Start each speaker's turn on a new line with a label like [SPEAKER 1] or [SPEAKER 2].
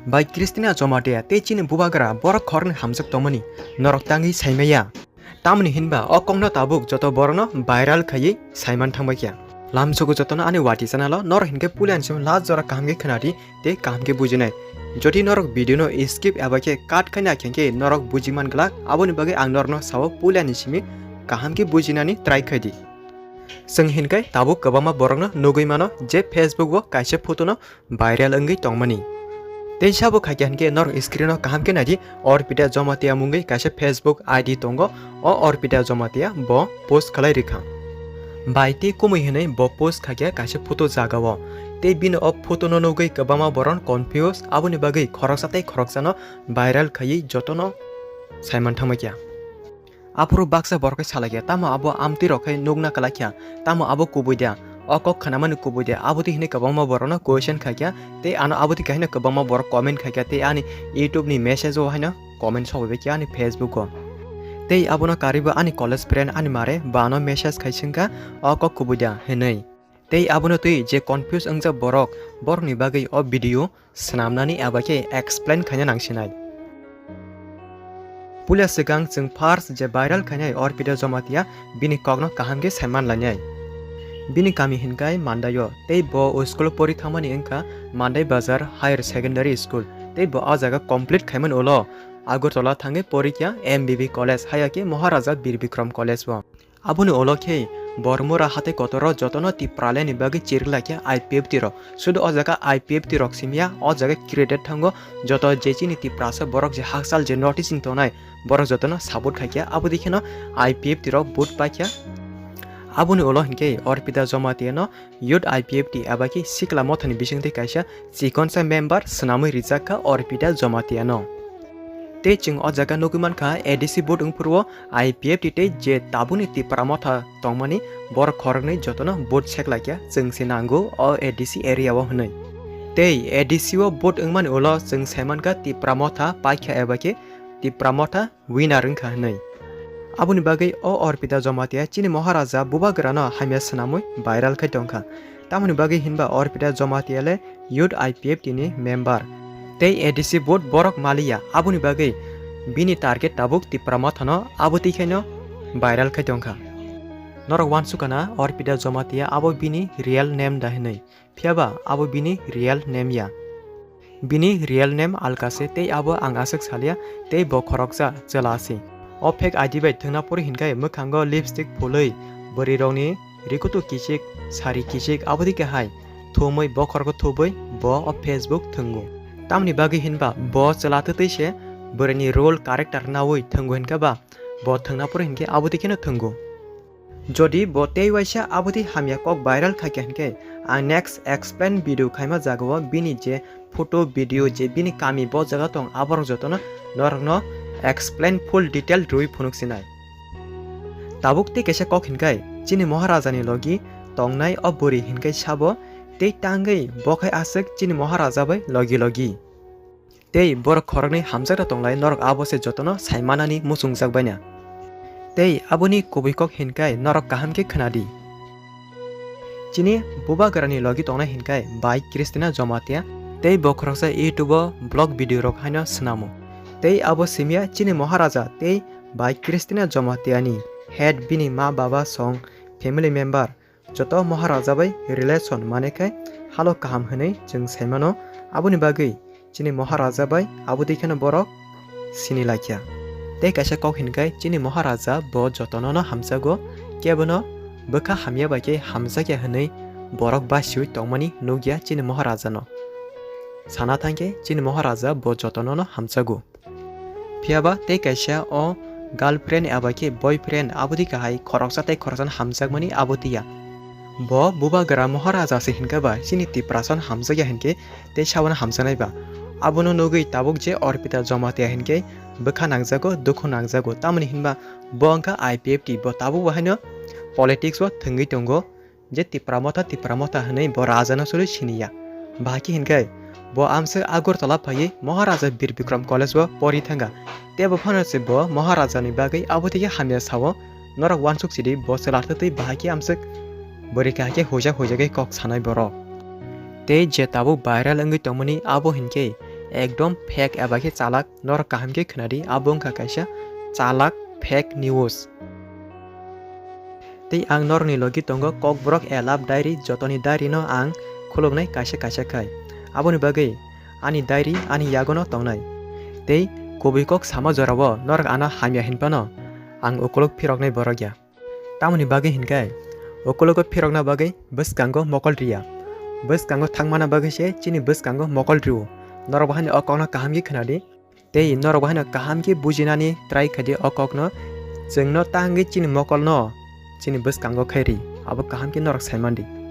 [SPEAKER 1] Bai Jamatia te chini bubagra borok khorni hamsak tomani norok tangi saimaya tamni hinba o kongno tabuk joto borno viral khayi saiman thangbakia lamsogo jotona ani wati sanalo nor hinke puliansim la jora kamge khnari te kamge bujinai jodi norok video no skip abake cut khanya khenke norok bujiman glak aboni bage ang norno sawo puliani simi kahamke bujinani try khaidi sing hinkai tabuk kabama borokno nugui mano je Facebook bo kaise photo no viral angai tongmani Tenshabo khakian ke nor screen o kaham ke nadi Arpita Jamatia mungai kaise Facebook ID tongo o Arpita Jamatia bo post khalai rikha Bai Tew Kumui hinai bo post khakya kaise photo jagawo te bin o photo no nugai kabama boron confuse aboni bagai khoroksate khoroksano viral khai jotono saiman thamakia apro baksa borkai salagya tamo abo amti rokai nugna kalakya tamo abo kubudia okok khanamani kubudia aboti hine kabama borona question khakya te ano aboti kahina kabama bor comment khakya te ani YouTube ni message o haina comment sobe kya ani Facebook ko te abona kariba ani college friend ani mare bano message khaisingka okok kubudia hinai te abono tui je confuse angja borok borni bagai o video snamnani abake explain khanya nangsinai Pulia segang jeng first je viral khanyai Arpita Jamatia bini kogno kahamge saiman lanyai Bini kami hinkai mandayo tei bo school pori thamani engka Mandai Bazar Higher Secondary School tei bo a jaga complete khaiman ulo Agartala thange porikya MBB College hayake Maharaja Bir Bikram College bo abuni ulo khei bormura hate kotoro jotono Tripura ni bagi chirlakya IPF tiro sudo a jaga IPF tirok simia a jaga created thango joto jechini Tripura sa borok je haksal je noticing tonai borok jotono sabut khakya abudi kheno IPF tirok boot pakya Abuni ulo hinke Arpita Jamatia no yud IPFT abaki sikla mothani bisingte kaisa chikonsa member swnamui rijaka Arpita Jamatia no te ching o jaga nuguman kha ADC board ungpurwo IPFT te je tabuni Tripura motha tongmani bor khornei jotono board seklakya jengse nango o ADC area o hnai te ADC o board ungmani ulo jeng saimanka Tripura motha paikha abaki Tripura motha winner ungkha hnai Abuni bagai o Arpita Jamatia chini Maharaja bubagrano hamya swnamui viral khai tongkha tamoni bagai hinba Arpita Jamatia le youth IPFT ni member tei ADC board borok malia abuni bagai bini target tabuk Tripura mothano aboti khaino viral khai tongkha norok wansukana Arpita Jamatia abo bini real name dahinai phiaba abo bini real name ya bini real name alkase tei abo ang asuk salia tei bo khorokja chelasi O fake ID bai thangna pori hinkai mukhango lipstick phului bori rongni rikutu kisik sari kisik abodi KHAI thomoi bo khorgo thoboi bo o Facebook thangu tamni bagi hinba bo chalate teise boreni role character nawoi thangu hinka ba bo thangna pori hinke abodi keno thangu jodi bo tei waisa abodi hamya kok viral khakya hinke ang next explain video khaima jagawa bini je photo video je bini kami bo jaga tong aborong jotona norno explain full detail rui phunuk sinai tabuk te kaisa kok hinkai chini Maharaja ni logi tongnai o bori hinkai sabo tei tangai bokhai asek chini Maharaja bai logi tei bor khorni hamjara tonglai norok abose jotono saimanani muchungjak baina tei aboni kubui kok hinkai norok kahamke khnadi chini bubagrani logi tongnai hinkai Bai Tew Jamatia tei bokhoroksa YouTube blog video rok haino snamo tei abo simia chini Maharaja tei Bai Tew Jamatia ni head bini ma baba song family member joto Maharaja bai relation mane kai halo kaham hwnei jeng saimano aboni bagai chini Maharaja bai abodi kheno borok sini lakya tei kaisa kok hinkai chini Maharaja bo jotono no hamsago kebono bokha hamya baike hamjakya hwnei borok basiui tongmani nugya chini Maharaja no sana thangke chini Maharaja bo jotono no hamsago phiaba tei kaisa o girlfriend abake boyfriend abodi KHAI khoroksa tei khorosan hamjakmani abotiya bo bubagra Maharaja se hinka ba chini Tripura son hamjakya hinke tei sabona hamjanai ba abono nugui tabuk je Arpita Jamatia hinke bokha nangjago dukhu nangjago tamoni hinba bo angka IPFT bo tabuk bahaino politics o thungui tongo je Tripura motha hinai bo rajano sulu siniya baki hinkai bo amse Agartala phai Maharaja Bir Bikram College bo pori thanga tebo phanase bo Maharaja ni bagai aboti hamya sawo norok wansuk sidi bo selarthe tei bahaki amse borika ke hoja ke kok sanai borok te je tabu viral angi tongmani abo hinke ekdom fake eba ke chalak norok kaham ke khnadi abo wngkha kaisa chalak fake news. Tei ang norok ni logi tongo Kokborok elap diary jotoni diary no ang khuluknai kaisa khai. Aboni bagui ani diary ani yagono tongnai. Tei kubikok sama jorao norok ana hamya hinpano ang ukulok phiroknai borokya. Tamoni bagui hinkai ukulok phirokna bagui bwskango mokol riya. Bwskango thangmana bagui se chini bwskango mokol riu. Norok bahani okokno kaham ke khnadi tei norok bahani kaham ke bujinani try khadi okokno jengno tanggi chini mokol no chini bwskango khairi abo kaham ke norok saimandi.